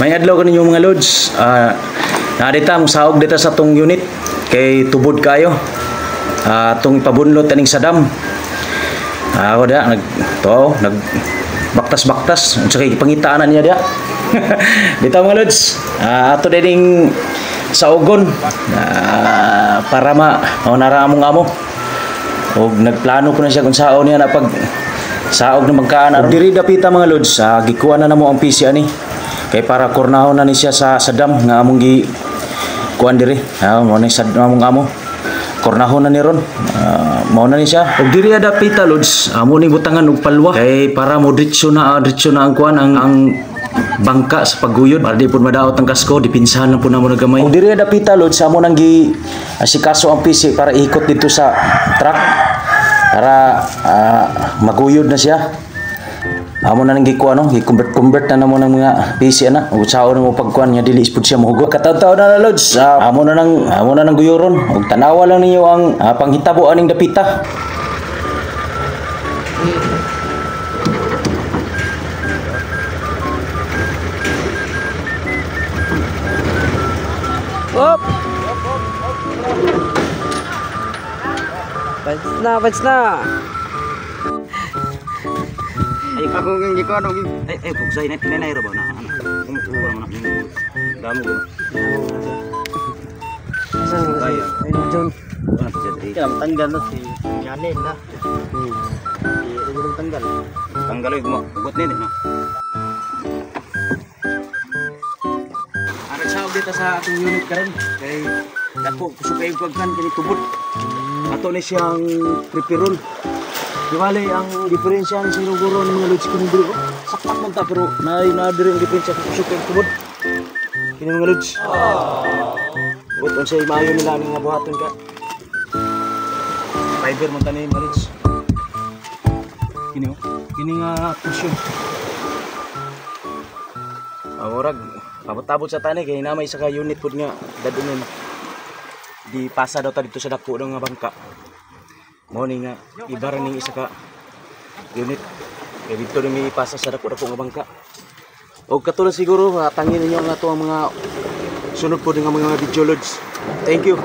May adlaw kaninyo mga lods. Nadita ang saog dito sa tong unit kay tubod kayo. Tong ipabunlot aning sa dam. Ako da nag baktas-baktas unsa kay pangitaan niya dia. Dito mga lods. Ato dining saogon para maunara among amo. Og nagplano ko na siya kung sao niya na pag saog na magkaan. Diri dapita mga lods, gikuha na namo ang PC ani. Kay para kornahon na ni siya sa dam nga among gi kuan diri. Mo ni sa among amo. Kornahon na ni ron. Mao na ni siya. Og diri dapita lods, amo ni butangan og palwa kay para mo diretso na ang kuan ang bangka sa pagguyod para di pud madaot ang kasko, dipinsahan lang po namo nagamay. Og diri dapita lods, amo nang gi asikaso ang PC para ikot dito sa truck para maguyod na siya. Amo na nang gikuha no, i-convert na namo ng mga PC ana. Ug sao na mo pagkuan nya dili pud siya mahugot. Kataw-taw na lods. Amo na nang guyoron. Ug tanawa lang ninyo ang panghitabo aning dapita. Op. Bats na. Ay ako ng giko ano pugsay na tinay ra ba na ano kumukuha man ako damo ko Ay John ano pa siya dito tanggal na si Yanin na tanggal mo ugot nini no ara sa dito sa atong unit karon kay dako kusukay ko kan kini tubod ato ni siyang preparon. Diwali ang diferensya ni sinuguro ng mga lods kung dito. Saktak man ta pero na-diri ang diferensya kung kusok yung tubod. Kini mga lods. Buton siya imayo nila nga buhaton ka. Fiber man tanin mga lods. Kini nga kusyon. Awurag tabot-tabot sa tani kay namay isa ka unit pud nga dadunon. Di pasa daw ta dito sa dako nga bangka. Mo ni nga ibara ning isa ka unit kay dito ni ipasa sa dako nga bangka. Og katulad siguro tangin ninyo ang ato ang mga sunod po nga mga video loads. Thank you.